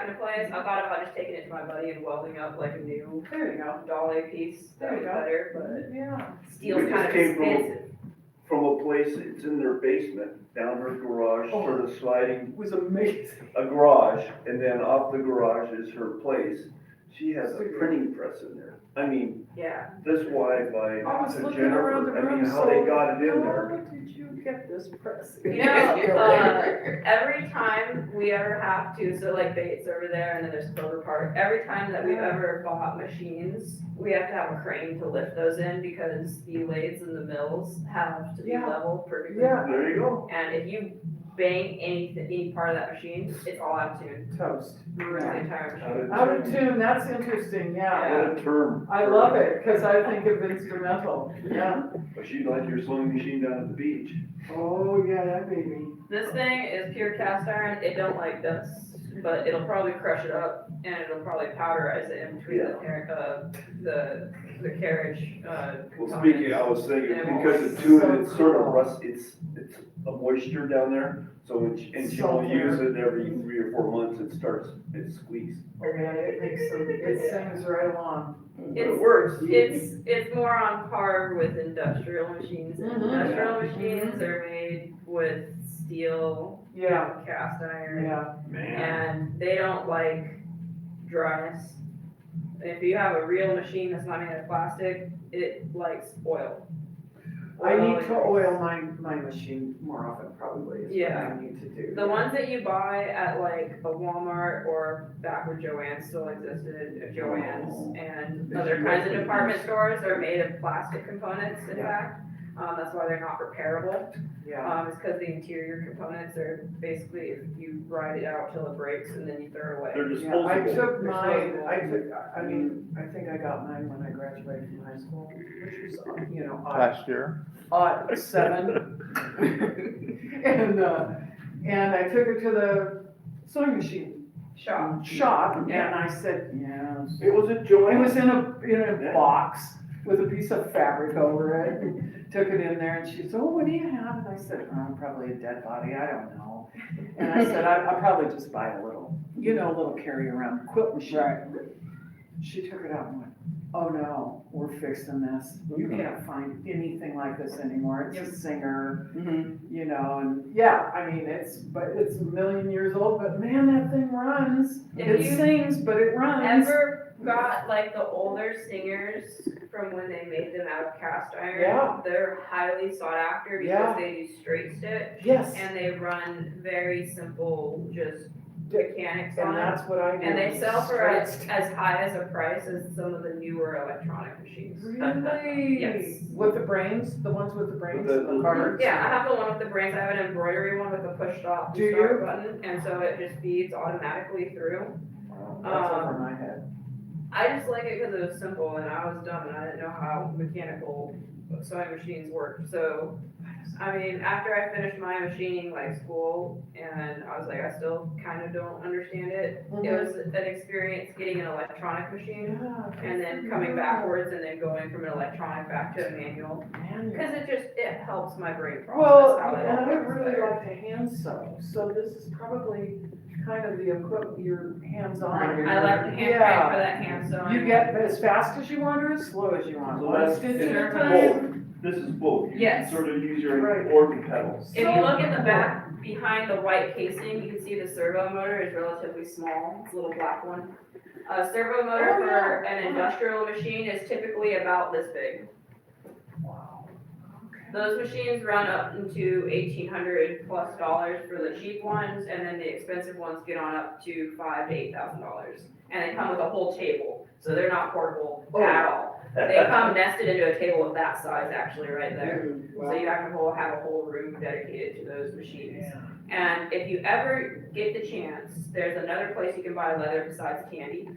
into place, I thought about just taking it to my buddy and welding up like a new There you go. dolly piece. That There was you go. better, but Yeah. steel's We kind just of came expensive. from a place, it's in their basement, down her garage, Oh. sort of sliding It was amazing. a garage, and then off the garage is her place. She has a printing press in there. I mean, Yeah. this wide by I was to looking around the Jennifer, I room, mean, how so they got it in how there. did you get this press? You know, every time we ever have to, so like Bates over there and then there's Clover Park, every time that we've ever bought machines, we have to have a crane to lift those in because the lathes and the mills have to be Yeah. level perfectly. Yeah. There you go. And if you bang any part of that machine, it's all out of tune. Toast. Ruins the entire machine. Out of tune, that's interesting, yeah. What a term. I love it, because I think of instrumental, yeah. But she'd like your sewing machine down at the beach. Oh, yeah, that baby. This thing is pure cast iron, it don't like dust, but it'll probably crush it up and it'll probably powderize it in between the carriage, Well, speaking, I was thinking, And because of tune, it's sort of rust, it's a moisture down there. So when she, and she won't use it every 3 or 4 months, it squeaks. Oh, yeah, it makes some, it sings right along. But it works. It's more on par with industrial machines. Mhm. Industrial machines are made with steel, Yeah, cast iron, yeah. Man. and they don't like dryness. If you have a real machine that's not made of plastic, it likes oil. I need to oil my machine more often, probably, is what Yeah. I need to do. The ones that you buy at like a Walmart or back when Joann's still existed, Joann's and other kinds of department stores are made of plastic components, in fact. That's why they're not repairable. Yeah, It's because the interior components are basically, if you ride it out till it breaks and then you throw it away. They're yeah, I disposable. took mine, I think I got mine when I graduated from high school, which was, you know, Last year. odd 7. And I took it to the sewing machine Shop. shop, and I said, yes. It was a It Joanne. was in a Yeah. box with a piece of fabric over it, and took it in there, and she said, oh, what do you have? And I said, oh, probably a dead body, I don't know. And I said, I'll probably just buy a little, a little carry-around quilt machine. Right. She took it out and went, oh no, we're fixing this. You can't find anything like this anymore. It's a Singer, and yeah, I mean, it's a million years old, but man, that thing runs. If It you sings, but it runs. Ever got like the older Singers from when they made them out of cast iron? Yeah. They're highly sought after Yeah. because they do straight stitch Yes, and they run very simple, just mechanics and on it. that's what I do. And they sell for Straight as high as a price as some of the newer electronic machines. Really? Yes. With the brains, the ones with the brains, With the the little cards? Yeah, I have the one with the brains. I have an embroidery one with a push stop Do and start you? button, and so it just feeds automatically through. Wow, that's over my head. I just like it because it was simple and I was dumb and I didn't know how mechanical sewing machines worked. So, I mean, after I finished my machining like school and I was like, I still kind of don't understand it. It was an experience getting an electronic machine Yeah. and then coming backwards and then going from an electronic back to a manual. Manual. Because it helps my brain Well, process how it and all I works really better. like to hand sew, so this is probably kind of the equipment, your hands-on. I like the hand crank Yeah. for that hand sewing. You get as fast as you want or as slow as you want, So one that's, stitch it's at a both. time. This is both. You Yes. Sort of use your Right. organ pedals. If you look at the back, behind the white casing, you can see the servo motor is relatively small, it's a little black one. A servo motor Oh, for yeah. an industrial machine is typically about this big. Wow. Those machines run up into $1,800+ for the cheap ones, and then the expensive ones get on up to $5,000 to $8,000. And they come with a whole table, so they're not portable at all. They come nested into a table of that size actually right there. So you have to have a whole room dedicated to those machines. And if you ever get the chance, there's another place you can buy leather besides Candy.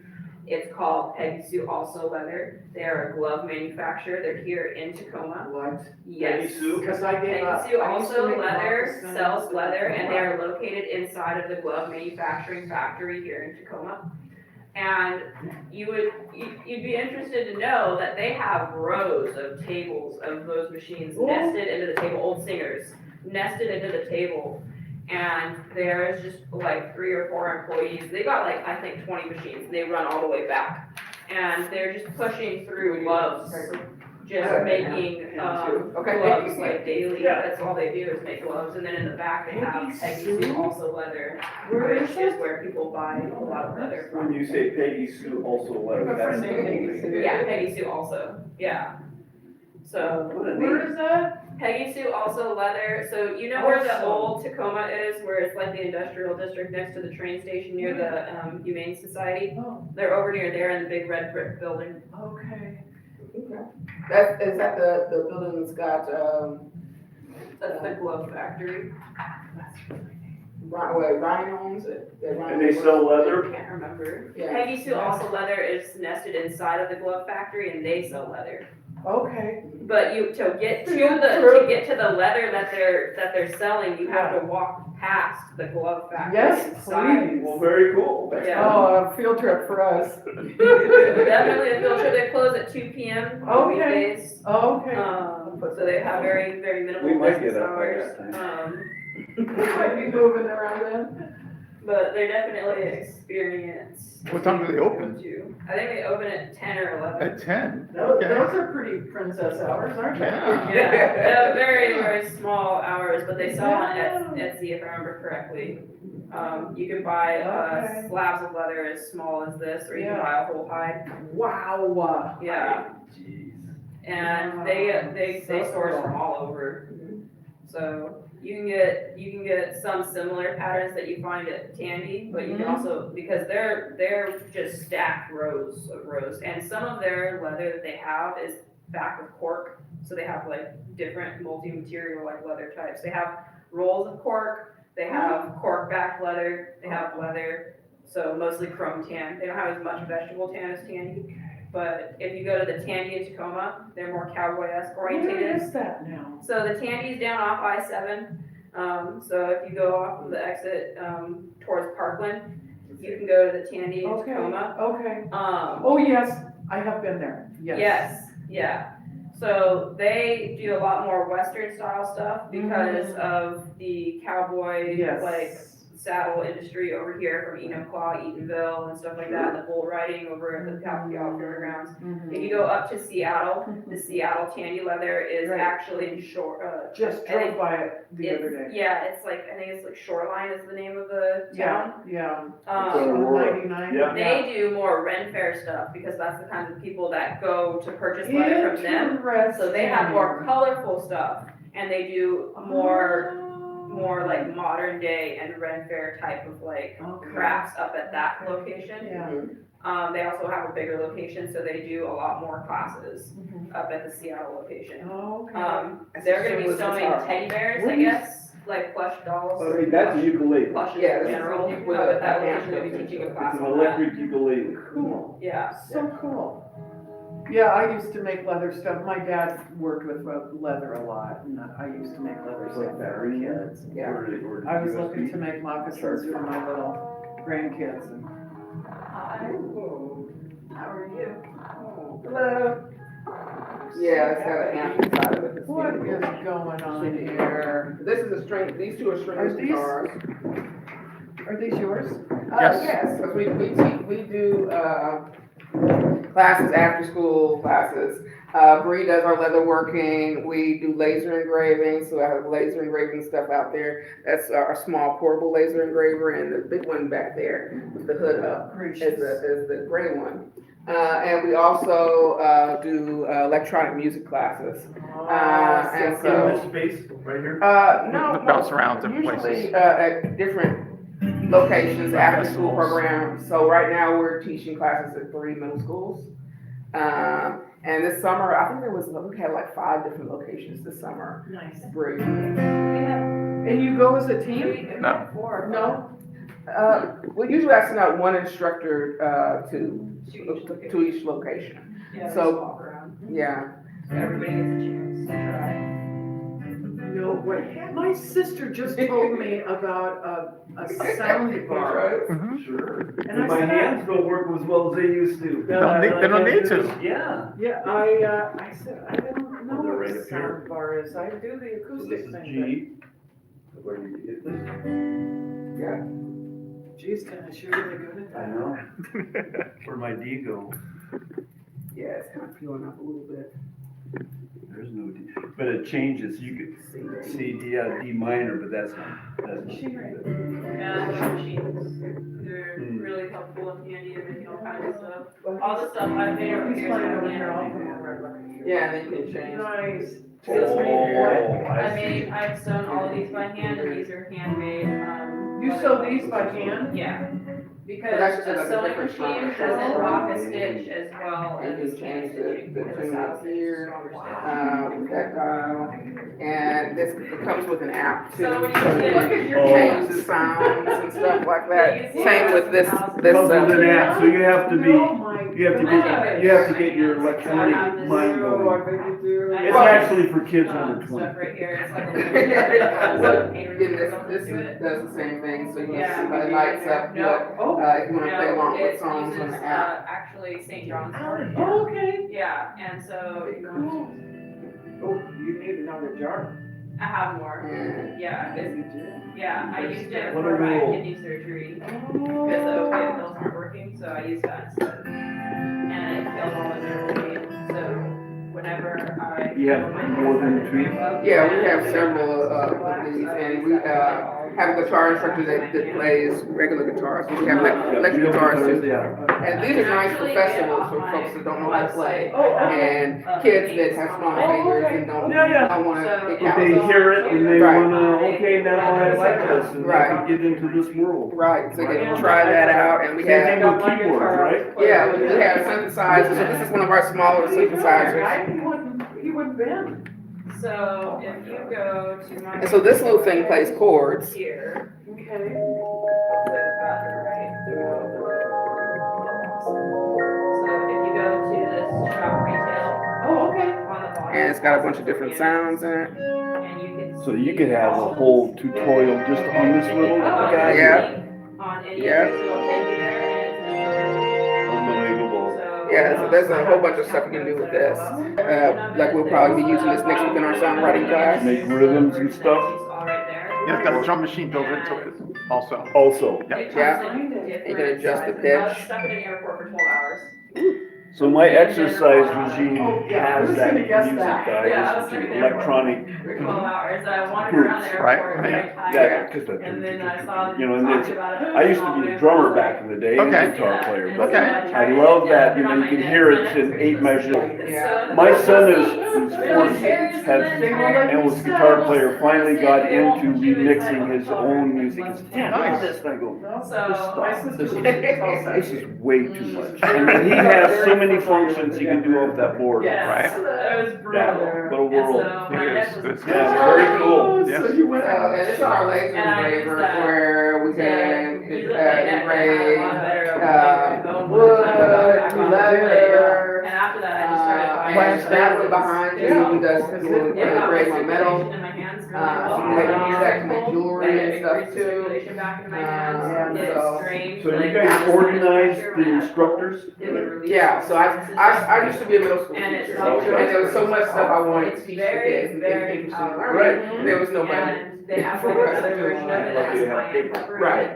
It's called Peggy Sue Also Leather. They're a glove manufacturer. They're here in Tacoma. What? Yes. Peggy Sue? Because I gave up. Peggy Sue I used to Also make Leather moccasins. sells leather, and they are located inside of the glove manufacturing factory here in Tacoma. And you'd be interested to know that they have rows of tables of those machines nested into the table, old Singers, nested into the table. And there's just like 3 or 4 employees, they got like, I think 20 machines, and they run all the way back. And they're just pushing through gloves, just making, gloves like daily, Yeah. that's all they do is make gloves, and then in the back they have Peggy Sue also leather, Where is which it? is where people buy a lot of leather from. When you say Peggy Sue also letter, My that's. friend named Peggy Sue. Yeah, Peggy Sue also, yeah. So, What a Where name. is that? Peggy Sue also leather, so you know where the Also. old Tacoma is, where it's like the industrial district next to the train station near the, Humane Society? Oh, They're over near there in the big red brick building. okay. Is that the building that's got, That's the glove factory. Ryan owns it? And they sell I leather? can't remember. Yeah. Peggy Sue also leather is nested inside of the glove factory and they sell leather. Okay. But to get to the leather that they're selling, you have to walk past the glove factory Yes, inside. please. Well, very cool. Yeah. Oh, a field trip for us. Definitely a field trip. They close at 2 p.m. on Okay. weekdays. Okay. So they have very, very We minimal might business get up by hours. that time. Might be moving around then. But they're definitely an experience. What time do they open? to. I think they open at 10 or 11. At 10? Those Okay. are pretty princess hours, aren't they? Yeah. Yeah, they're very, very small hours, but they sell on Etsy if I remember correctly. You can buy Okay. slabs of leather as small as this, or you can Yeah. buy a whole hide. Wow. Yeah, Jeez. and they So source cool. from all over. So you can get some similar patterns that you find at Tandy, but you can also, because they're just stacked rows of rows, and some of their leather that they have is backed with cork, so they have like different multi-material like leather types. They have rolls of cork, they have cork backed leather, they have leather, so mostly chrome tan. They don't have as much vegetable tan as Tandy, but if you go to the Tandy in Tacoma, they're more cowboy-esque Where oriented. is that now? So the Tandy's down off I-7. So if you go off of the exit towards Parkland, you can go to the Tandy in Okay, Tacoma. okay. Um, Oh, yes, I have been there. yes, yeah. So they do a lot more Western style stuff because of the cowboy Yes. like saddle industry over here from Enumclaw, Eatonville, and stuff like that, and the bull riding over at the Capitol Fairgrounds. Mhm. If you go up to Seattle, the Seattle Tandy leather is Right. actually in short. Just drove by it the other day. Yeah, it's like, I think it's like Shoreline is the name of the Yeah, town. yeah. So Aurora. 99. Yeah. They do more Ren Fair stuff because that's the kinds of people that go to purchase leather from them. Interesting. So they have more colorful stuff and they do more like modern day and Ren Fair type of like Okay. crafts up at that location. Yeah. They also have a bigger location, so they do a lot more classes Mhm. up at the Seattle location. Okay. They're gonna be So sewing it's teddy bears, I What guess, like plush dolls. I mean, that's a ukulele. Plushes Yeah, in that's general, with but a- that location will be teaching a class It's an on that. electric ukulele. Cool. Yeah, So cool. Yeah, I used to make leather stuff. My dad worked with leather a lot, and I used to make leather stuff for our kids. Yeah. Or I was USB. looking to make moccasins for my little grandkids. And hi, how are you? hello. Yeah, it's got an amplified of it. What is going on here? This is a string, these two are Are string these- guitars. Are these yours? Yes. Yes, because we do, classes, after school classes. Bree does our leather working, we do laser engraving, so I have laser engraving stuff out there. That's our small portable laser engraver, and the big one back there with the hood up is Gracious. the gray one. And we also, do electronic music classes. And In so- this space, right here? No. Bounce around different Usually, places. at different locations, after school Festivals. programs. So right now, we're teaching classes at 3 middle schools. And this summer, I think we had like 5 different locations this summer. Nice. Bree. We have And you go as a team? No. 4. No? We usually I send out one instructor, to each location. Yeah, So- swap around. Yeah. So everybody gets a chance to try. No way. My sister just told me about a sound bar. Sure. And I My said, hands don't work as well as they used to. They don't need to. Yeah. yeah, I said, I don't know They're what right a up here. sound bar is. I do the So acoustic this is thing. G, Where you get this? Geez, Dennis, you're really good at I that. know. Where'd my D go? Yeah, it's kind of peeling up a little bit. There's no D, but it changes, you could C, D, D minor, but that's not. Yeah, the machines, they're really helpful and handy and making all kinds of stuff. All the stuff I've made over the years, I've Yeah, and then you can change. Nice. Oh, I've sewn all of these by hand, and these are handmade, You sew these by hand? yeah. So Because that's just a like a sewing different machine style. doesn't lock a stitch as well And you as can hand change stitching, the because tune it's up here, with that dial. And this comes with an app too. So when you So get- Look at your change the sounds and stuff like that. Same with this. Comes with an app, so you have to be, Oh my you have to get your electronic mind Oh, I going. bet you do. It's actually for kids under Stuff 20. right here, it's like a But little. again, this does the same thing, so you can Yeah. see how it lights up, No. what, if you wanna play along No, with it songs on uses, the app. actually St. John's wort. Oh, okay. Yeah, and so Cool. Oh, you need another jar. I have more. And Yeah, Yes, it's, you do. yeah, I used it What for a my rule. kidney surgery because the Oh. opiate pills aren't working, so I used that instead. And it killed all the nerve pain, so whenever I. You have more than two? yeah, we have several of these, and we have a guitar instructor that plays regular guitars, we have electric guitars too. Yeah. And these are nice for festivals for folks that don't know how to play, Oh, and kids that have small fingers and don't wanna pick If out. they hear it and they Right. wanna, okay, now I like this, and they Right. can get into this world. Right, so you can try that out, and we Same thing have, with keyboards, right? yeah, we have synthesizers, so this is one of our smaller synthesizers. He wouldn't bend. So if you go to my. And so this little thing plays chords. Here. Okay. So if you go to this shop retail Oh, okay. on the bottom. And it's got a bunch of different sounds in it. And you can. So you could have a whole tutorial just on this little guy. Yeah. On any Yeah. of these, it'll take you there and Unbelievable. so. Yeah, so there's a whole bunch of stuff you can do with this. Like we'll probably be using this next week in our songwriting class. Make rhythms and stuff. It's all right there. Yeah, it's got a drum machine built into it also. Also, Yeah. It Yeah. comes in You can different adjust the sizes. I was pitch. stuck in an airport for 12 hours. so my exercise regime has that music guess that that. Yeah, I I was listen stuck to, in an airport electronic, for 12 hours. I wandered around the Right, airport, right. very tired. that, cause And then I saw you know, and talked it's, about it. I used to be a drummer back in the day, and a Okay. guitar player, but Okay. I love that, you know, you can hear it's in 8 measures. Yeah. My son is 14, and was a guitar player, finally got into remixing his own music. He said, "Dad, look at this," and I go, My "Stop, sister this was this is way too much." And then he has so many functions he can do off that board. Yes, it was That brutal. little And world. so my It head is. was. It's Yeah, very cool. Yeah. So you went And it's our laser And I used engraver that. where we Yeah, can you look like that, engrave I had a lot better wood, bone. leather, And after that, I just started buying. and that one behind you, we does, we'll Yeah, engrave on metal. circulation in my hands really So well. you can use that to make jewelry and It stuff increased the too. circulation back into my hands. Yeah, It so- strained, So you like, guys the organize pressure the when I had instructors? cold, it would release Yeah, so I used to be a middle school And it's teacher, so and there was so much stuff I wanted to It's teach the very, kids and very interesting powerful. learning, and there was nobody. And they have like another version of it that's high-end preparation. Right,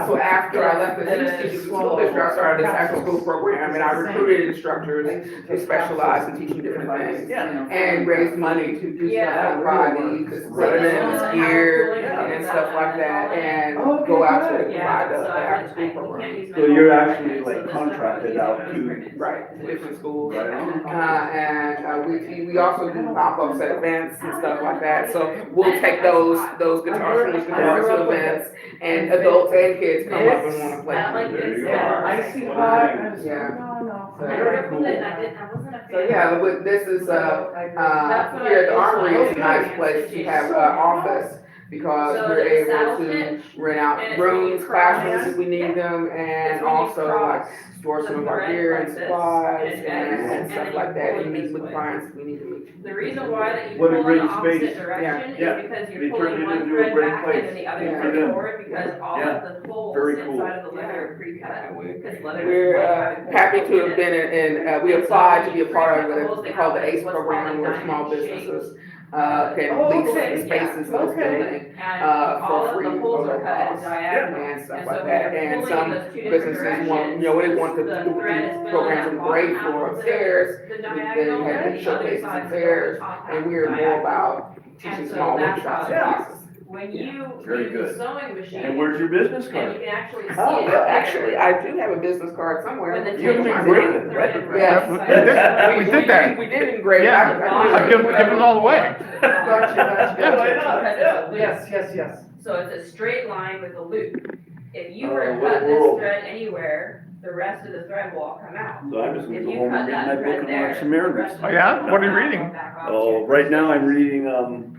so after I left the school district, I started this after school program, and I recruited instructors who specialize in teaching different things. And raised money to do stuff like buy these ribbons, gear, and stuff like that, and go out to provide the after school program. So you're actually like contracted out to. Right, to different schools. Right on. And we also do pop-ups at events and stuff like that, so we'll take those guitars from these guitars to events, and adults and kids come up and wanna play. I like There this, you yeah. go. I see hot. Yeah. No. Very cool. I wasn't a So fan. yeah, but this is, here at the Armory, it's a nice place to have an office, because So we're the able saddle to pitch, rent out and it's rooms, really classrooms cross. if we need them, and It's when you also like cross store some the of our thread gear like and this, supplies and and then stuff you like that, pull and it meet this with way. clients if we need to meet. The reason why that you What a pull in great the opposite space. direction Yeah. is because They you're turned pulling it one into a thread great back place. and the other Yeah. thread Yeah. forward, because all Yeah. of the holes Very cool. inside of the leather are pre-cut. Because leather We're doesn't like happy having to holes have in it. been we applied to be a part of what they call the ACE program, where small businesses can Oh, lease okay, the spaces in this okay. building, And for all of free the holes or are cut at cost. diagonal. And stuff And like so that, when you're and pulling some in those two different businesses want, directions, they want to the do thread is filling programs that in bottom grade half floor of upstairs, the then diagonal, you have and the the other showcases side's upstairs, the top half and of we the are more diagonal. about And teaching so small that's workshops how and it classes. When you Very use good. the sewing machine, And where's your business and card? you can actually see Oh, it well, there. actually, I do have a business card somewhere. When the You can tension's engrave on it, the right? thread, Yes. right We did that. We did engrave. Yeah. I've given them all away. Gotcha, gotcha, Yeah, why gotcha. not? Because it's a loop. Yes. So it's a straight line with a loop. If you Oh, were to what a cut this world. thread anywhere, the rest of the thread will all come out. So I'm just gonna If go you home cut and read that my book thread and there, watch some the Mariners. rest of Oh, it yeah? will What are you come out reading? back off Oh, to right now I'm your reading,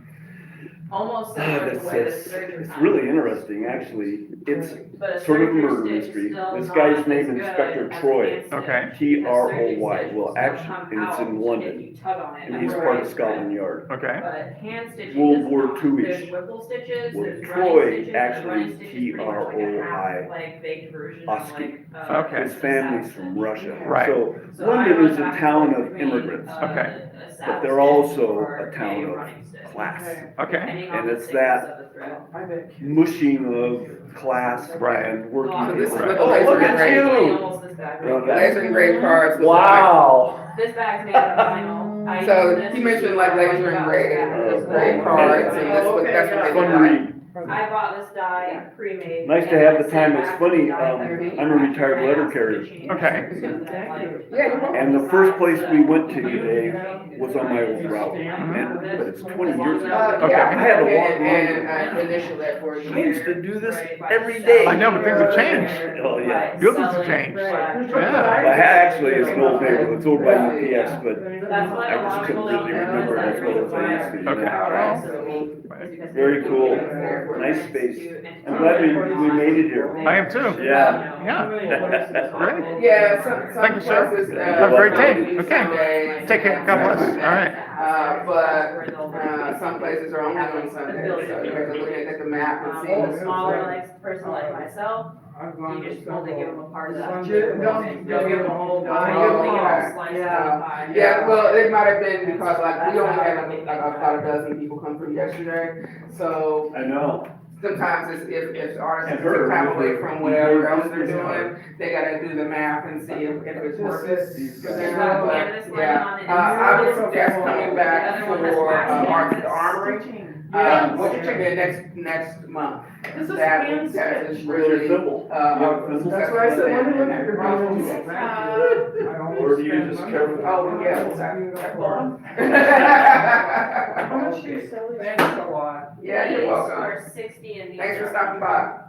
almost similar to the it's, way the it's, serger it's kind really interesting, actually. It's But a sort of a serger murder stitch mystery. still This not guy's as named good Inspector as a Troy. hand stitch. Okay. T-R-O-Y, well, Still actually, come and it's out in if London, you tug on it and at he's the part right of Scotland thread. Yard. Okay. But hand stitching World does War not. II-ish. There's whipple stitches, Well, there's Troy running stitches, and actually, running stitch is pretty much like a T-R-O-I, half, like, baked version of Oski. like, Okay. His family's from Russia. Right. So So I London run is a back town and of forth between, immigrants, Okay. a but saddle they're stitch also or a town of running stitch, class. Okay. depending And on the it's thickness that of the thread. I bet. mushing of class Right. and working So this is people. with the Oh, laser look at engraving. you! Almost this bag. Okay. Laser engraved cards. Wow. This bag's made of vinyl. I So use this you mentioned to like laser write about engraved, this engraved bag. cards, and that's Oh, what, okay, that's what yeah. they Fun look to like. read. I bought this die pre-made. Nice to and have I the time. sent It's back funny, the die therapy I'm a back retired to my letter house carrier. stitching Okay. so that, like, Yeah, you're welcome. And the first place we went to today was on my old route, and, but it's 20 years ago. Okay. Yeah, I had to walk and initial that for you. I used to do this every day. I know, but things have changed. Oh, yeah. Buildings have changed. Yeah. Well, actually, it's an old neighborhood, it's owned by UPS, but That's what I a lot just of couldn't people don't really know remember is it that as well as I used to. Okay. Right. Very cool. Nice space. I'm glad we made it here. I am too. Yeah. Yeah. Great. Yeah, some Thank you, sir. places, Have a great day. do Okay. Sunday, Take care. God bless. All right. But some places are only on Sunday, so you have to look at the map and see. A smaller like person like myself, you just only give them a part of that. Don't Don't give them a whole pie, you only give them a slice of the pie. Yeah, well, it might have been because like we only had about a dozen people come through yesterday, so I know. sometimes if artists And took her, time away her- from whatever else they're her- doing, they gotta do the math and see if it's worth it. These There's guys. that canvas line Yeah, on it. I would suggest coming back The other one has for wax Art at the canvas. Armory, which will be next month. This is That hand that is stitch. Where's your really, thimble? That's why I said, let me look at your problems. business. Or do you use this carefully? Oh, yeah. How much do you sell these? Thanks a lot. Yeah, you're These welcome. are 60 and these Thanks for are. stopping by.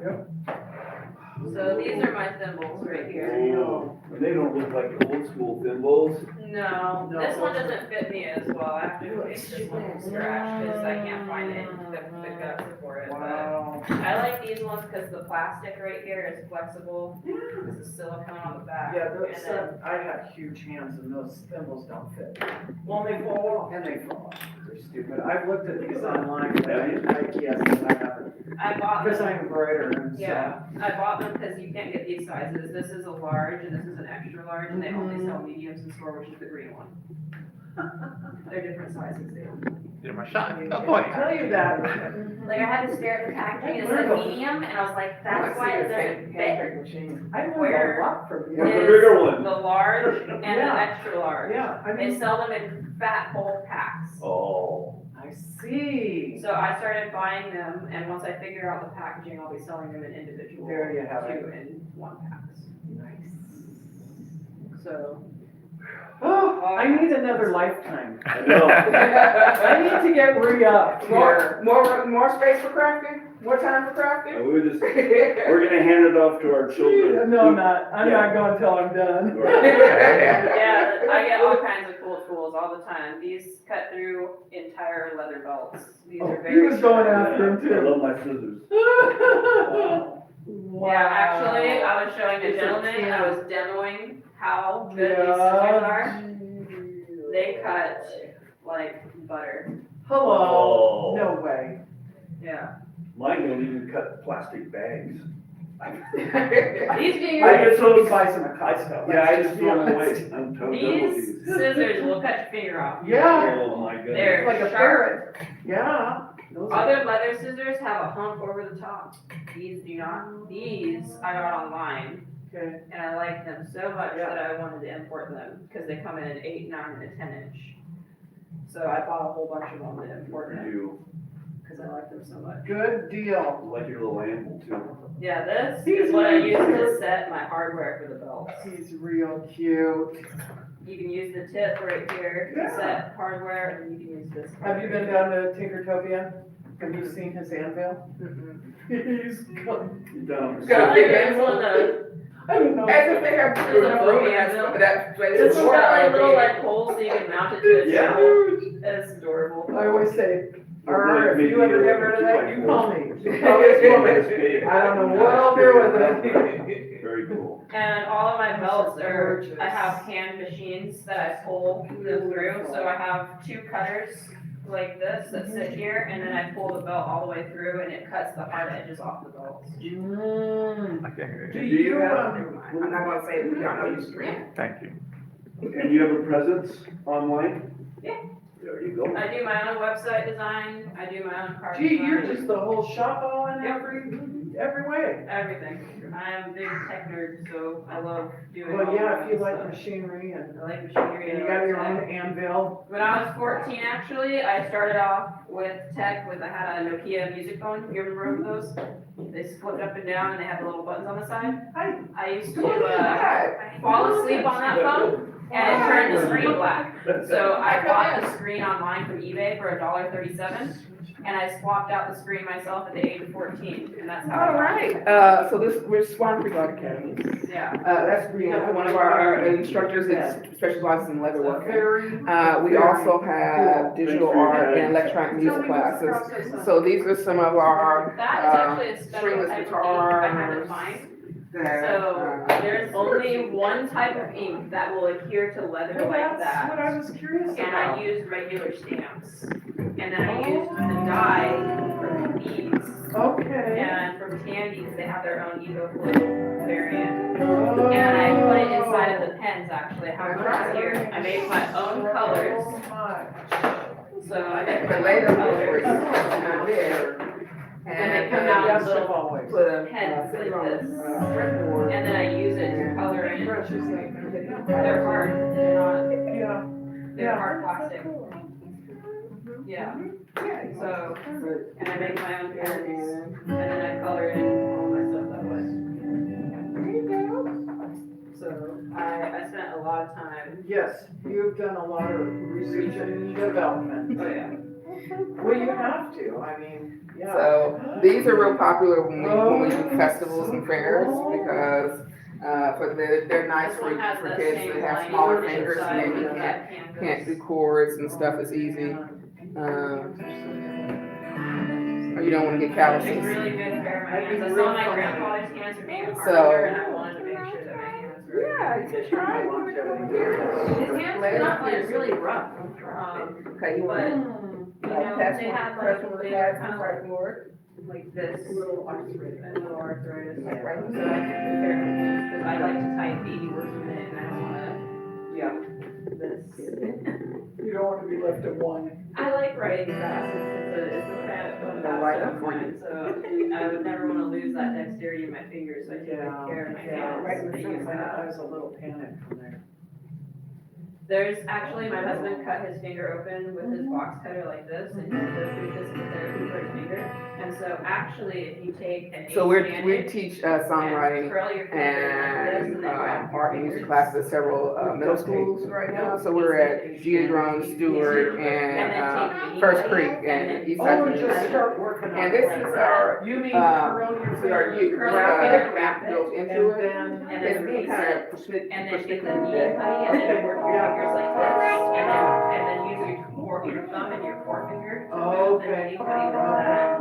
So these are my thimbles right here. Oh, they don't look like old school thimbles. No, this one doesn't fit me as well. I have to make this one from scratch because I can't find the guts for it. But Wow. I like these ones because the plastic right here is flexible. This is silicone on the back. Yeah, And those, then I have huge hands and those thimbles don't fit. Well, they fall off. And they fall off. They're stupid. I've looked at these online, but yes, I haven't. I bought Because them. I'm a writer and so. Yeah, I bought them because you can't get these sizes. This is a large and this is an extra large, and they only sell mediums in store, which is the green one. They're different sizes there. Give him a shot. Oh, I boy. tell you that. Like I had to stare at the packaging and it said medium, and I was like, that's why it doesn't fit. I learned Where a lot from you. What's the bigger Is one? the large and the Yeah. extra large. Yeah, I They mean, sell them in fat whole packs. Oh. I see. So I started buying them, and once I figure out the packaging, I'll be selling them in individual. There you have it. 2 in 1 packs. Nice. So. Oh, I need another lifetime. I know. I need to get re-up here. More space for crafting? More time for crafting? We're gonna hand it off to our children. No, I'm not. I'm not going till I'm done. Yeah, I get all kinds of cool tools all the time. These cut through entire leather belts. These Oh, are he very. was going sharp. after him I too. love my scissors. Wow. Yeah, actually, I was showing a gentleman, I was demoing how good these scissors are. They cut like butter. Hello. Oh. No way. Yeah. Mine don't even cut plastic bags. These fingers, I get so, buy some at Costco. yeah, I let's just be throw them honest. away. I'm totally done with these these. scissors will cut your finger off. Yeah, Oh, my goodness. They're like a sharp. ferret. Yeah. Those are- Other leather scissors have a hump over the top. These do not. These I got online, Okay. and I liked them so much that I wanted to import them because they come in an 8, 9, and a 10-inch. So I bought a whole bunch of them to import them You because I like them so much. Good deal. like your little animal too. Yeah, this He's is what I really use to cute. set my hardware for the belts. He's real cute. You can use the tip right here to Yeah. set hardware, and you can use this. Have you been down to Tinkertopia? Have you seen his anvil? Mm-mm. He's come. You done? Got Yeah, there's one I don't know. As if they have Is it a room anvil? for that place. It's It's got like little more like holes so you can mount it to a Yeah. table. It's adorable. I always say, Or or if maybe you ever you're get rid of that, you call me. Big. I don't know what I'll do with it. Very cool. And all of my belts are, Gorgeous. I have hand machines that I pull them through. So I have 2 cutters like this that sit here, and then I pull the belt all the way through, and it cuts the hard edges off the belts. Mm. I can't hear Do you. you, Never mind. I'm not gonna say it, y'all know you scream. Thank you. And you have a presence online? Yeah. There you go. I do my own website design. I do my own card gee, you're design. just the whole shop all in every way. Everything. I am a big tech nerd, so I love doing. Well, all yeah, that if you like stuff. machinery and I like machinery. you I got like your tech. own anvil. When I was 14, actually, I started off with tech I had a Nokia music phone. You remember those? They flipped up and down and they had the little buttons on the side. I used to fall asleep on that phone and it turned the screen black. So I bought the screen online from eBay for $1.37 and I swapped out the screen myself at the age of 14 and that's how I All got right, it. so this, we're Swan Creek Art Academy. Yeah. That's one of our instructors that specializes in leather work. Very. We also have digital Thanks for your art time. and electronic music classes. So these are some of our, That is actually a special stringless type of ink I had to guitars. find. that, So there's only one type of ink that will adhere to leather Well, like that's what I that. was curious And about. I used regular stamps. And then I used the dye from these. Okay. And from Tandy's, they have their own EcoFlow variant. And I put it inside of the pens actually, I have one here. I made my own colors. Oh my. So I did the my later own colors colors. down there. And they come out Yes, in little always. Put a pens like this. fretboard. And then I use it to color in. Precious like. They're hard, they're not, Yeah. they're hard plastic. Yeah, Yeah, so, and I make my own pens, and and then I color in all my stuff that way. there you go. So I spent a lot of time, Yes, you've done a lot of research and development. oh yeah. Well, you have to, I mean, yeah. So these are real popular when we do festivals and fairs because they're nice This for one has the kids same that have line smaller on the fingers and inside maybe with that can't canvas. do chords and stuff as easy. Or you don't want to get It's calluses. really good for my I'd be hands, I real saw my fun. grandfather's hands were made of So- hardware, and I wanted to make sure that my hands were. Yeah, you can try. You wanna come over here? His hands were not like really rough, Okay, you but, want you know, pass they one, had press like, one of the they pads were and kind of fretboard. like this. Little arthritis. And little arthritis. So I Like right took here. care of my hands, because I like to type 80 words a minute, and I don't wanna, Yeah, this. you don't want to be left at one. I like writing fast, it's a habit of They'll write fast up for you. so I would never wanna lose that dexterity in my fingers, so I take good care of my Yeah, hands. right in the I center. use I that. was a little panicked from there. There's actually, my husband cut his finger open with his box cutter like this, and he had to do physical therapy for his finger. And so actually, if you take an So we Bandage teach and songwriting curl your finger like this, and and then wrap your art and music fingers. classes at several middle schools right now. So we're at Geodrome, Stewart, and First Creek and East Side Oh, just University. start working on it. And this is our, You mean curl curl your we are fingers, you, Curl your finger, wrap it, built into and it. then. And It's then being release kind it, of prescriptive. and then get the knee putty, and then work your fingers like this, and then use your thumb and your forefinger to move the Okay. knee putty like that.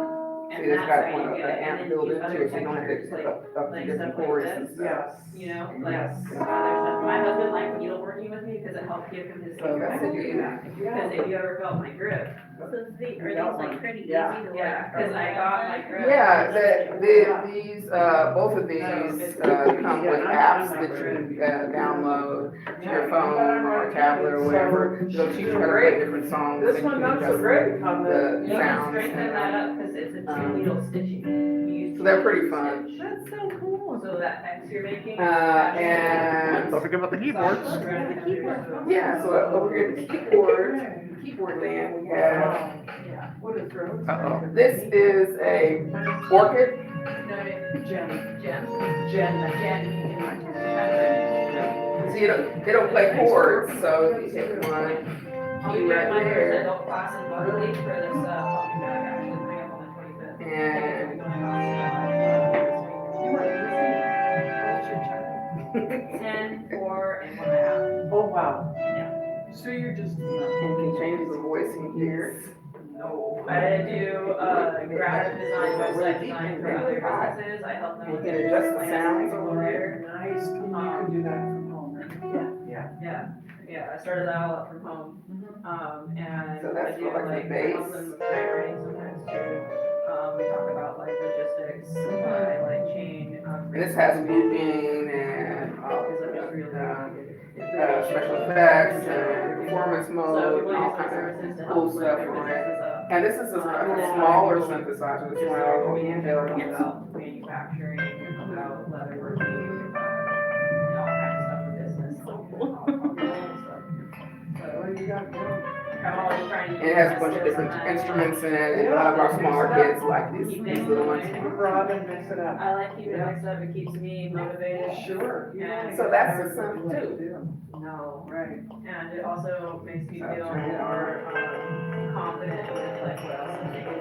And See, it's that's got how one you of get the it, and amp then built use into other it, so you don't have to textures, hook up to like different stuff like cords and this. stuff. Yes. You know, like, Yes. other stuff. My husband liked needleworking with me because it helped give him his So finger that's to it. do that. Because if you ever felt my grip, So are these That one. like pretty easy Yeah. to yeah, like? because I got my grip. Yeah, these, both of these, come with apps that you can, download to your phone or tablet or whatever. They'll teach you how to play different songs. This and one you not can so adjust great on the You can sounds. strengthen that up because it's a two-needle stitching. You use So they're two pretty needles to fun. stitch. That's so cool. So that X you're making. And Don't forget about the keyboards. yeah, so over here, the keyboard land, we have, What is yours? Uh-oh. this is a orchid. Jen. Jen. See, it'll play chords, so you hit one, I'll be key doing right my first there, adult class in Buckley for this pumping bag actually coming up on the 25th. and You were listening. What's your child? 10, 4, and 1.5. Oh, wow. Yeah. So you're just. you can change the voicing here. No, I do graphic design, website design for other businesses. I help them You with can their adjust the plans sounds and over there. Nice, you can do that from home, right? Yeah, I started that all up from home. And So that's I do for, like, the I help bass. them with grant writing sometimes too. We talk about like logistics, like chain. This has looping and, Because I'm just really special effects and performance So mode, we and all use my kinds services of to cool help stuff their on it. businesses up. And this is a smaller synthesizer, this one I'll go We can tell them handheld. about manufacturing, about leatherworking, all kinds of stuff for business. Well, you got one. I'm always trying to. And it has a bunch of different instruments in it, and a lot of our smaller kids like these little ones. You brought and mix it up. I like keeping it mixed up, it keeps me motivated. Sure. And So that's the synth too. No, Right. and it also makes me feel more confident with like what else I'm thinking.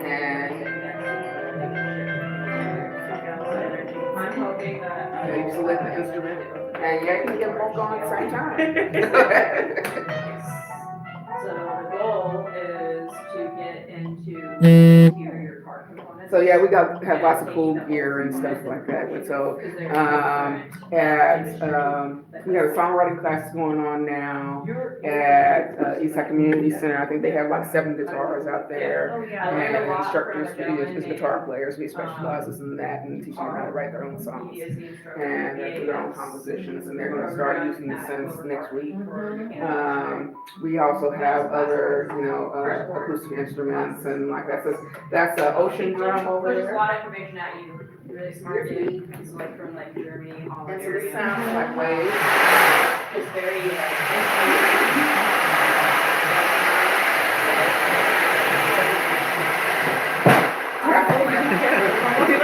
I'm hoping that. Yeah, you select the instrument, and yeah, you can get both going at the same time. So the goal is to get into interior car components. So yeah, we have lots of cool gear and stuff like that, and so, we have a songwriting class going on now at Eastside Community Center. I think they have like 7 guitars out there. Oh, yeah. And instructors is guitar players, we specializes in that and teaching them how to write their own songs. And do their own compositions, and they're gonna start using the synths next week. We also have other, acoustic instruments and like that's an ocean drum over There's a there. lot of information at you, really smart dude, it's like from like Germany, Holland And so it area. sounds like waves. It's very like.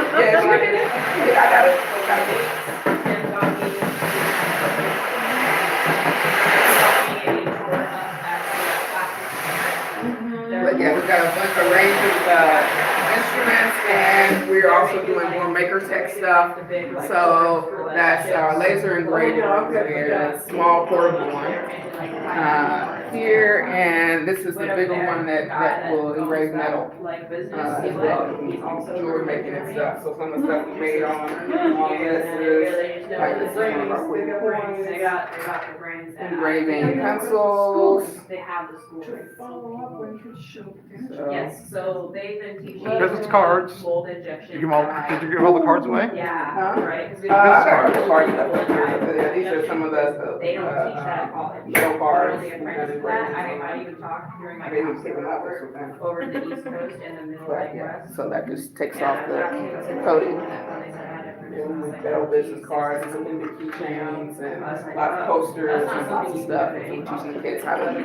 Yeah, I got it. But yeah, we've got a bunch of range of instruments, and we're also doing more maker tech stuff. So that's laser engraving over there, small portable one here, and this is the bigger one that will engrave metal as well, jewelry making and stuff. So some of the stuff we made on this is like this is one of our quick They got the brains. engraving pencils. They have the school. To follow up when you show. So- Yes, so they've been teaching. Business cards. Mold injection. Did you give all the cards away? Yeah, Huh? right. 'cause we- I got the cards up here. These are some of They don't teach that at college. metal cards. They're only apprenticed to that. I even talked during my I didn't master's take them out this work weekend. over in the East Coast and the Middle But and yeah, West. so that just takes Yeah, off I was the asking them to coating. when they said I had different And business, we like, metal oh, business geez, cards, it's some just- new keychains and I was like, lots of oh, posters that's not and lots of something stuff you and can teaching do. kids how to do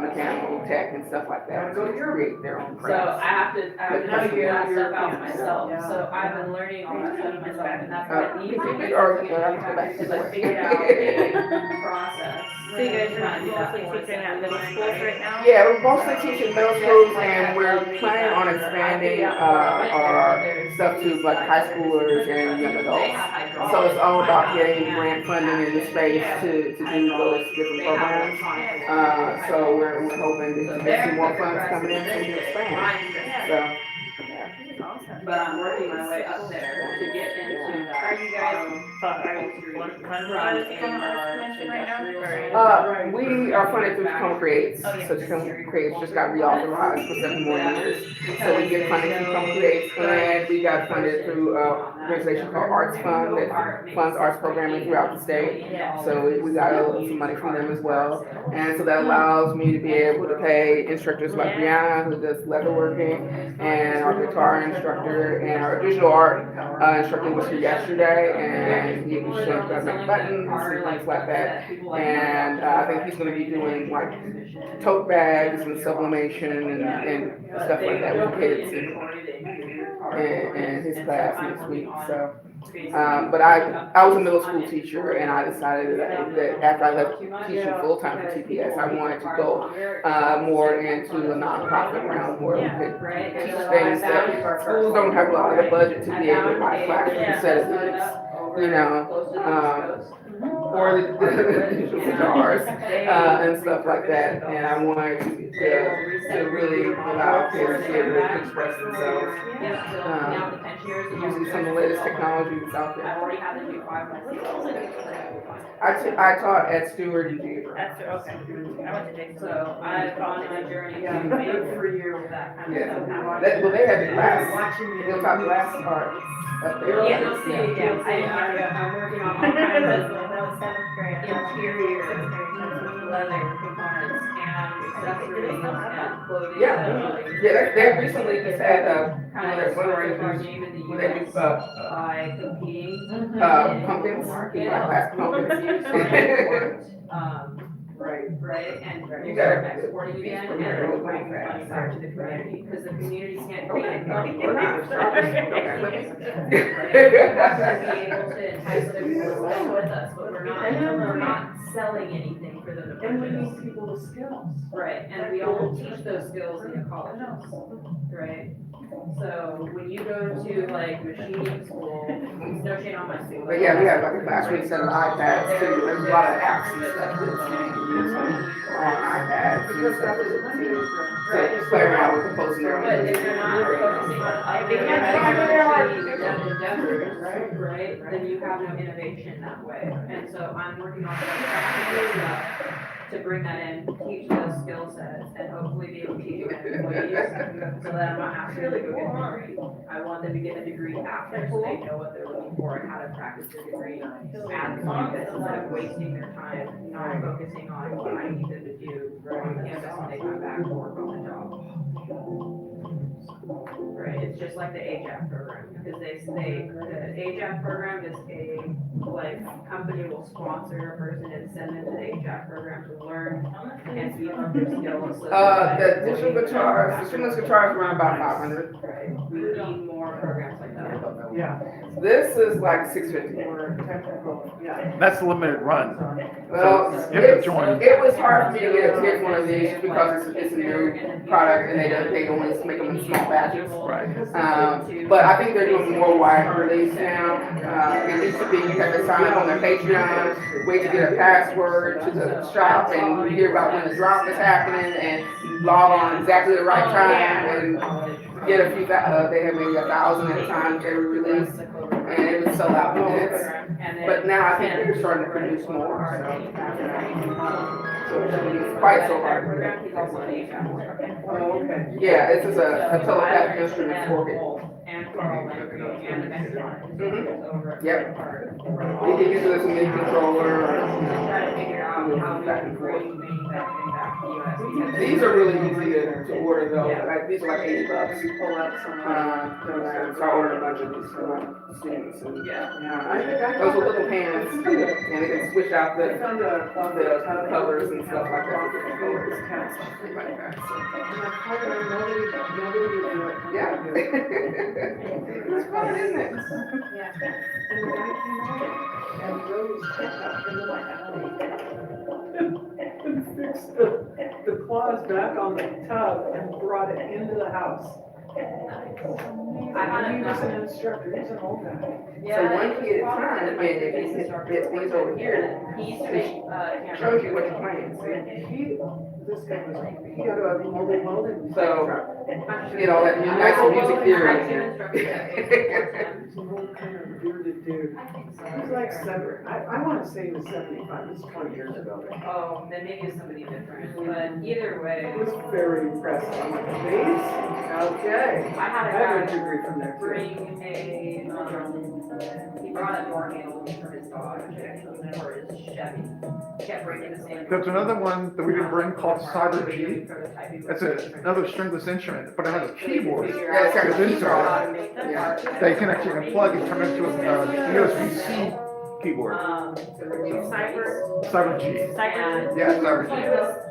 mechanical tech and stuff like that. So create their own So I crafts. have to figure that stuff out Yeah. myself, so I've been learning all that stuff myself, and that's what I need to Or- do. or- Because I figured out a process. So you guys are mostly teaching at middle schools right now? Yeah, we're mostly teaching middle schools and we're planning on expanding our stuff to like high schoolers and young adults. So it's all about getting grant funding in the space to do those different programs. So we're hoping to get some more funds coming in so we can expand. So but I'm working my way up there to get into that. Are you guys, are you funded from Arts Commission right now? We are funded through Tacoma Creates, Oh, yeah. so Tacoma Creates just got reauthorized for 7 more years. So we get funded through Tacoma Creates, and we got funded through an organization called Arts Fund that funds arts programming throughout the state. So we got some money from them as well. And so that allows me to be able to pay instructors like Brianna, who does leatherworking, and our guitar instructor, and our digital art instructor was here yesterday, and he was showing us how to make buttons and things like that. And I think he's gonna be doing like tote bags and sublimation and stuff like that with kids and his class next week, so. But I was a middle school teacher, and I decided that after I left teaching full-time for TPS, I wanted to go more into the nonprofit realm where we could teach things that schools don't have a lot of the budget to be able to buy classroom set of these, you know, or the digital guitars, and stuff like that. And I wanted to really allow kids to be able to express themselves, using some of the latest technology that's out there. I taught at Stewart and Deaver. That's, okay. I went to Dixon. So I've gone on a journey to make for you that kind of Yeah, stuff. well, they had the glass, they'll talk glass art up there. Yeah, you'll see, Yeah, yeah, I'm working on all kinds That of was seventh grade. interior leather components and accessories and clothing. Yeah, they recently just had, Kind of one started of our our name in the when they do, US by competing. pumpkins, Market. like glass pumpkins. Right, and You you gotta start exporting again, and prepare it'll it bring like money that. back to the community, because the community can't pay it. We're not. Right? We have to be able to entice them to work with us, but we're not selling anything for them to And we purchase. need people with skills. Right, and we don't teach those skills in the colleges, right? So when you go to like machining school, it's no shame on my school. But yeah, we have like a classroom set of iPads too, there's a lot of apps and stuff that's used on iPads and stuff to play around with composing their own But if music. they're not focusing on other endeavors, right, then you have no innovation that way. And so I'm working on some practical stuff to bring that in, teach those skill sets, and hopefully be able to teach my employees, so that I'm not asking them to go get a degree. I want them to get a degree after, so they know what they're looking for and how to practice their degree at campus, instead of wasting their time, not focusing on what I need them to do on campus when they come back to work on the job. Right, it's just like the AJAC program, because the AJAC program is company will sponsor a person and send them to the AJAC program to learn and be on their skills. So The digital guitars, the stringless guitars run about 500. Right, we need more programs like that. Yeah. This is like 650. Yeah. That's a limited run. Well, You have to join. it was hard for me to get one of these because it's a new product and they only make them in small batches. Right. But I think they're doing more wide release now. It used to be you had to sign up on their Patreon, wait to get a password to the shop, and you hear about when the drop is happening, and you log on exactly the right time and get a few. They have maybe 1,000 at a time every release, and it would sell out in minutes. But now I think they're starting to produce more. So it's quite so hard. Oh, okay. Yeah, this is a telepathic instrument organ. And Carl Landry and the next one. Over at Yep. You can use it as a MIDI controller. Try to figure out how we can bring manufacturing back to the US. because- These are really easy to order though. Like these are like $80. Pull up some. So I ordered a bunch of these for my students. And, Yeah. those are little pans, and they can switch out I the found a colors and stuff like that. Different colors. Cats. Like that. So, Nobody would do it. yeah. It's fun, isn't it? And the guy came over and wrote his check up in the White House. And fixed the claws back on the tub and brought it into the house. He was an instructor, he's an old guy. So one key at a time, and if these over here, He used to make, shows you what you're playing, see? This guy was, he had a molding So, Get all that nice music theory. He's an old kind of bearded dude. He's like I wanna say he was 75, it's 20 years ago. Oh, then maybe it's somebody different, but either way, It was very impressive. I'm like, amazing. Okay. I had I a have a guy degree from there too. bring he brought a door handle for his dog, for his Chevy. Kept breaking the same. There's another one that we can bring called Cyber G. It's It's another stringless instrument, but it has a keyboard. Yeah, it's got a With keyboard. inside. Yeah. They can actually unplug and turn it into a USB-C keyboard. Cyber G. Yeah, Cyber G.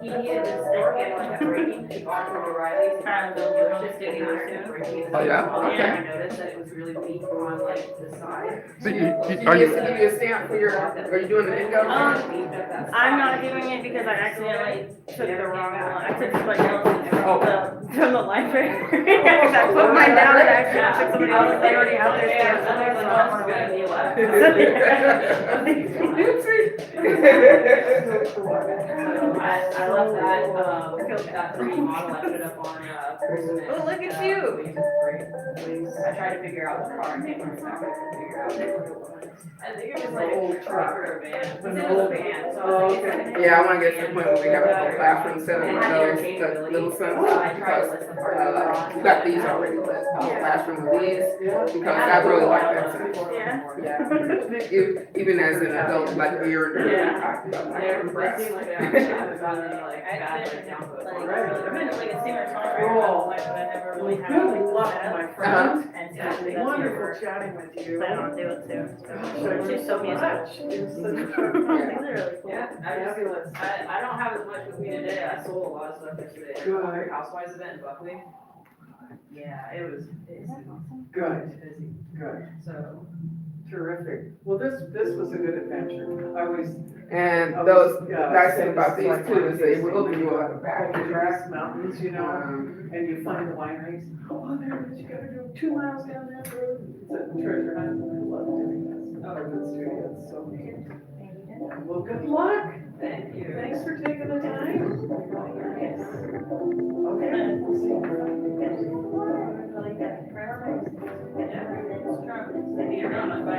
He needed this stick handle that kept breaking. He bought it from O'Reilly's. He found the dealership didn't have it breaking. Oh, yeah? Okay. I noticed that it was really weak on like the side. So Do are you you, give you a stamp for your, are you doing the bingo? I'm not doing it because I accidentally took the wrong one. I took somebody else's from the library. I put mine down and I accidentally took somebody else's, they already have their stamp, so I was like, oh, Good no. idea left. I left that remodel, I put it up on, Christmas. Oh, look at you. I tried to figure out the car, and can't exactly figure out. I think it was like a truck or a van, it was a van, so I was like. Yeah, I wanna get to the point where we have a whole classroom set up It with had those, interchangeability. the little sons, So I tried to because, list the parts that were on. we got these already, but the whole classroom with these, because I really like that sound. Yeah. Even as an adult, like you're They're impressed. like, I haven't gotten any like bad breakdowns before. I've been like a singer songwriter all my life, but I never really had. Good luck, my friend. And so that's Wonderful chatting with you. plan on doing too. Gosh, She's so musical. You're such a Literally. Yeah, fabulous. I don't have as much with me today, I sold a lot of stuff yesterday. Good. Housewives event in Buckley. Yeah, it was busy. Good, Busy, good, so. terrific. Well, this was a good adventure. I was. And I those, was, the nice thing about these like too is they will give you like a the package. grass mountains, you know, Um, and you find the wineries. Oh, there it is, you gotta go 2 miles down that road. It's a treasure hunt. I love doing this. Oh, the studio, it's so neat. Well, good luck. Thank you. Thanks for taking the time. Okay, we'll see you.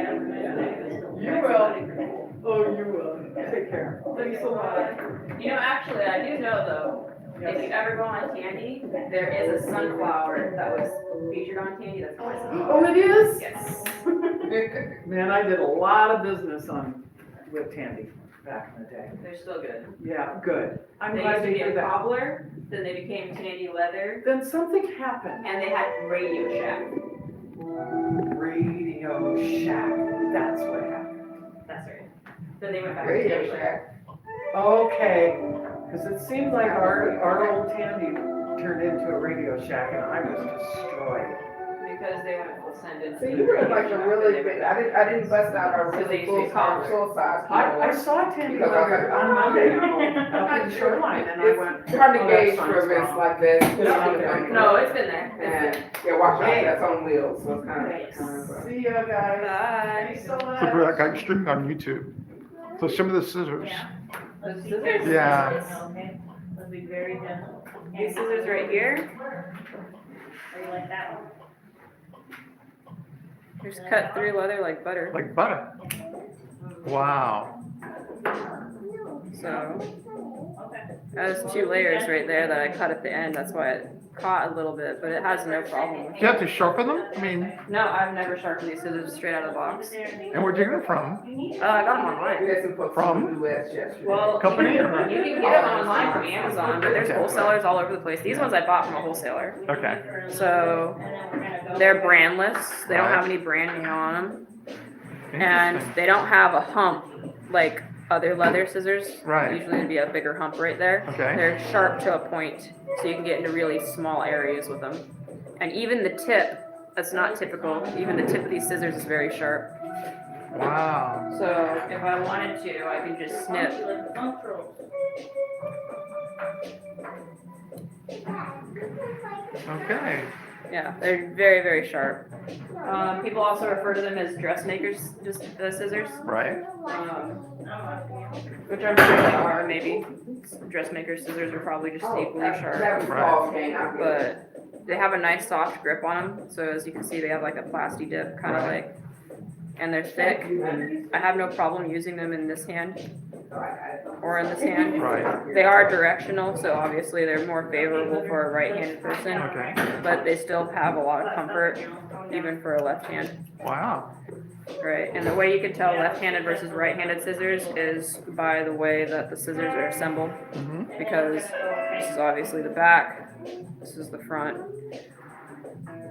You will. Oh, you will. Take care. Thanks a lot. You know, actually, I do know though, if you ever go on Tandy, there is a sunflower that was featured on Tandy, that's my sunflower. Oh, it is? Yes. Man, I did a lot of business with Tandy back in the day. They're still good. Yeah, good. I'm They glad used to to be hear a that. cobbler, then they became Tandy Leather, Then something happened. and they had Radio Shack. Radio Shack, that's what happened. That's right. Then they went back to Radio Tandy Leather. Shack. Okay, because it seemed like our old Tandy turned into a Radio Shack and I was destroyed. Because they went full send into. So you were like a really big, I didn't bust out our Because they really used to be full size I keyboard. saw Tandy Because I was Leather like, on Monday up in Shoreline and I went. It's hard to "Oh, that gauge sounds for events wrong." like this. No, it's been there. And, yeah, watch out, that's on wheels, so it's kind of. See ya, guys. Bye. Thanks so much. so Bree, I got streaming on YouTube. So some of the scissors. The scissors? Yeah. Okay, let's be very gentle. These scissors right here, Are you like that one? just cut through leather like butter. Like butter. Wow. So, Okay. that was 2 layers right there that I cut at the end, that's why it caught a little bit, but it has no problem with Do you have to sharpen them? I mean, No, I've never sharpened these scissors straight out of the box. and where'd you get it from? I got them online. We had some folks From? from the West yesterday. Well, Company you or not? can get them online from Amazon, but there's Okay. wholesalers all over the place. These ones I bought from a wholesaler. Okay. So, And then we're gonna go. they're brandless, they don't Right. have any branding on them, and Interesting. they don't have a hump like other leather scissors. Right. Usually it'd be a bigger hump right there. Okay. They're sharp to a point, so you can get into really small areas with them. And even the tip, that's not typical, even the tip of these scissors is very sharp. Wow. So if I wanted to, I can just snip. Okay. Yeah, they're very, very sharp. People also refer to them as dressmakers, just the scissors, Right. which I'm sure they are, maybe. Dressmaker scissors are probably just equally sharp, That was Right. Paul's cane out here. but they have a nice soft grip on them. So as you can see, they have like a plasti dip, kind of Right. like, and they're thick. I have no problem using them in this hand or in this hand. Right. They are directional, so obviously they're more favorable for a right-handed person, Okay. but they still have a lot of comfort, even for a left hand. Wow. Right, and the way you can tell left-handed versus right-handed scissors is by the way that the scissors are assembled, Mm-hmm. because this is obviously the back, this is the front.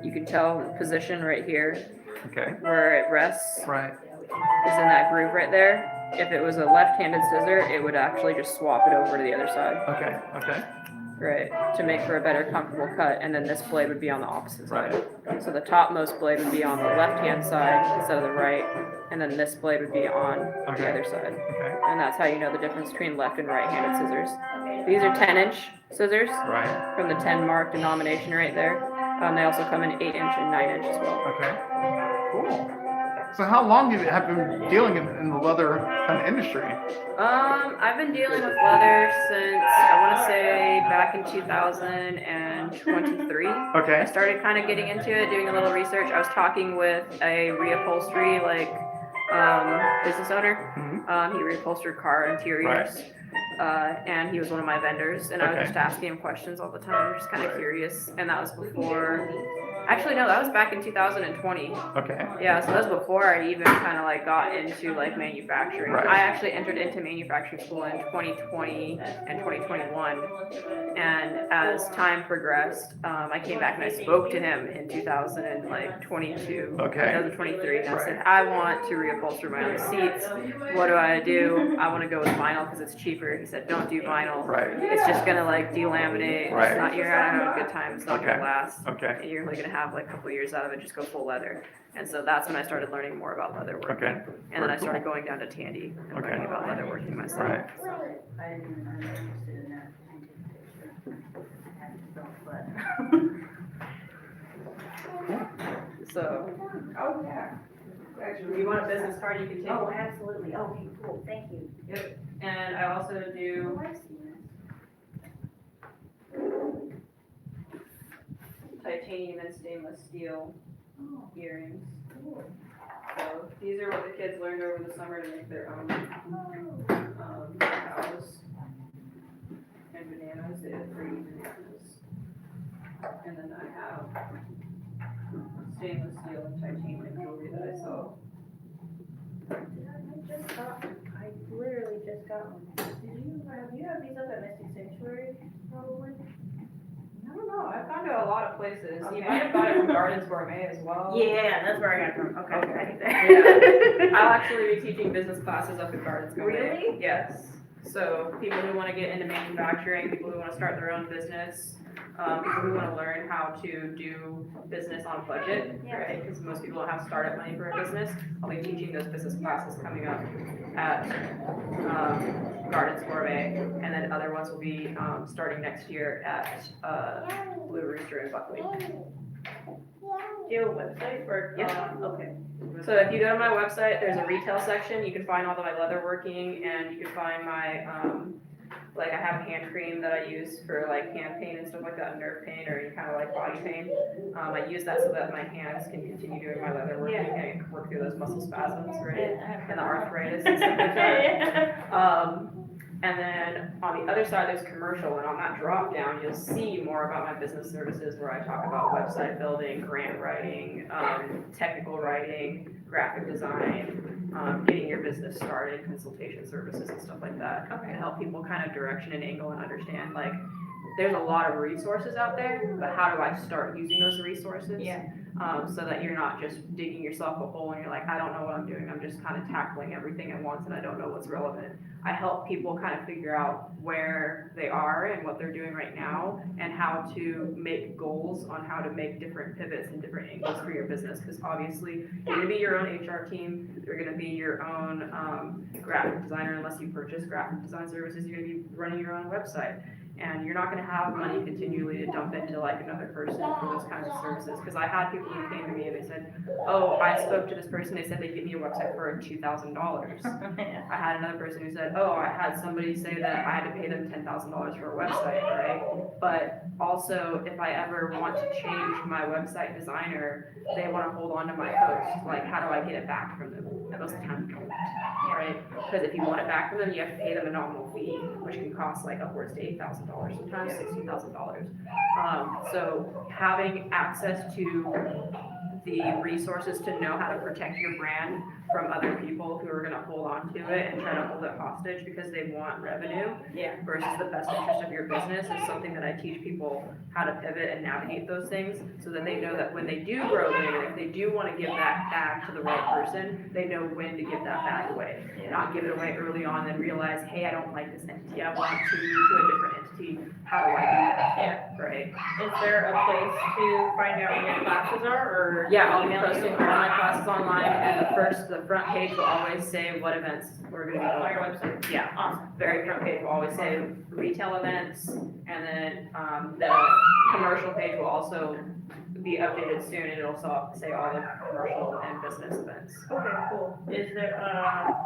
You can tell the position right here, Okay. where it rests, Right. is in that groove right there. If it was a left-handed scissor, it would actually just swap it over to the other side, Okay. Okay. right, to make for a better comfortable cut, and then this blade would be on the opposite side. Right. So the topmost blade would be on the left-hand side instead of the right, and then this blade would be on the Okay. other side. Okay. And that's how you know the difference between left and right-handed scissors. These are 10-inch scissors Right. from the 10 mark denomination right there. They also come in 8-inch and 9-inch as well. Okay. Cool. So how long have you been dealing in the leather kind of industry? I've been dealing with leather since, I want to say, back in 2023. I Okay. started kind of getting into it, doing a little research. I was talking with a reupholstery, business owner. Mhm. He reupholstered car interiors. And he was one of my vendors, and I was Okay. just asking him questions all the time, just kind of Right. curious. And that was before, actually no, that was back in 2020. Okay. Yeah, so that was before I even kind of like got into like manufacturing. Right. I actually entered into manufacturing school in 2020 and 2021. And as time progressed, I came back and I spoke to him in 2022, Okay. 2023, and I Right. said, I want to reupholster my own seats. What do? I want to go with vinyl because it's cheaper. He said, don't do vinyl. Right. It's just gonna like delaminate. Right. It's not, you're not gonna have a good time. It's not Okay. gonna last. Okay. And you're only gonna have like a couple years out of it. Just go full leather. And so that's when I started learning more about leather working. Okay. And then I Very started going down to Tandy and Okay. learning about leather working myself. Right. So, Oh, yeah. Actually, you want a business card, you can take Oh, one. absolutely, okay, cool, thank you. And I also do Oh, I've seen titanium and stainless steel this. Oh, earrings. cool. So these are what the kids learned over the summer to make their own cows and bananas. They had 3 bananas. And then I have stainless steel and titanium jewelry that I saw. I just got one, I literally just got one. Have you had these up at Mystic Sanctuary, probably? I don't know. I found it a lot of places. Okay. You might have got it from Gardens Gourmet as well. Yeah, that's where I got it from, okay. Okay. I think Yeah. I'll that- actually be teaching business classes up at Gardens Gourmet. Really? Yes. So people who want to get into manufacturing, people who want to start their own business, people who want to learn how to do business on budget, Yeah. right? Because most people don't have startup money for a business. I'll be teaching those business classes coming up at Gardens Gourmet, and then other ones will be starting next year at Blue Rooster in Buckley. Do you have a website for? Yeah. Okay. So if you go to my website, there's a retail section. You can find all of my leather working, and you can find my I have a hand cream that I use for like hand pain and stuff like that, nerve pain or any kind of like body pain. I use that so that my hands can continue doing my leather working and work through those muscle spasms, right? And the arthritis and stuff like that. And then on the other side, there's commercial, and on that drop down, you'll see more about my business services where I talk about website building, grant writing, technical writing, graphic design, getting your business started, consultation services and stuff like that. To help people kind of direction and angle and understand, like, there's a lot of resources out there, but how do I start using those resources? Yeah. So that you're not just digging yourself a hole and you're like, I don't know what I'm doing, I'm just kind of tackling everything at once and I don't know what's relevant. I help people kind of figure out where they are and what they're doing right now and how to make goals on how to make different pivots and different angles for your business. Because obviously, you're gonna be your own HR team, you're gonna be your own graphic designer unless you purchase graphic design services, you're gonna be running your own website. And you're not gonna have money continually to dump into like another person for those kinds of services. Cause I had people who came to me and they said, oh, I spoke to this person, they said they'd give me a website for $2,000. I had another person who said, oh, I had somebody say that I had to pay them $10,000 for a website, right? But also, if I ever want to change my website designer, they wanna hold on to my post, like, how do I get it back from them? And most of the time, you don't, right? Because if you want it back from them, you have to pay them a nominal fee, which can cost like upwards to $8,000, sometimes $16,000. So having access to the resources to know how to protect your brand from other people who are gonna hold on to it and try to hold it hostage because they want revenue versus the best interest of your business is something that I teach people how to pivot and navigate those things so that they know that when they do grow big, if they do wanna give that back to the right person, they know when to give that back away. Not give it away early on and realize, hey, I don't like this entity, I want to move to a different entity, how do I do that? Right? Is there a place to find out when your classes are, or? Yeah, I'll be email you? posting all my classes online, and the front page will always say what events we're gonna be On going your on. website? Yeah, Awesome. very front page will always say retail events, and then, the commercial page will also be updated soon, and it'll say all the commercial and business events. Okay, cool. Is there,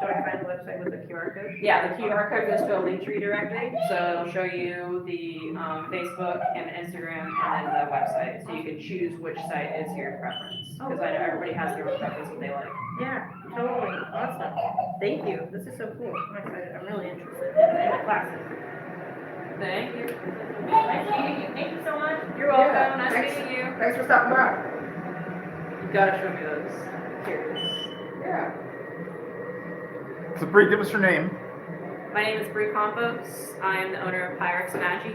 do I find the website with the QR code? Yeah, the QR code goes to a link tree directly, so it'll show you the, Facebook and Instagram and then the website, so you can choose which site is your preference. Because I know everybody has their own preference what they like. Yeah, totally. Awesome. Thank you. This is so cool. I'm excited. I'm really interested in the classes. Thank you. Nice meeting you. Thank you so much. You're welcome, nice meeting you. Thanks for stopping by. You gotta show me those. Curious. Yeah. So Bree, give us your name. My name is Bree Campos. I am the owner of Pyrex Magi.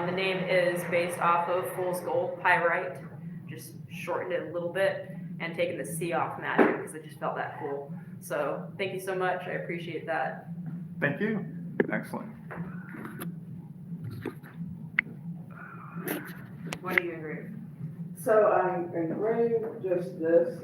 The name is based off of Fool's Gold Pyrite. Just shortened it a little bit and taken the C off magic because I just felt that cool. So thank you so much. I appreciate that. Thank you. Excellent. What do you engrave? So I engraved just this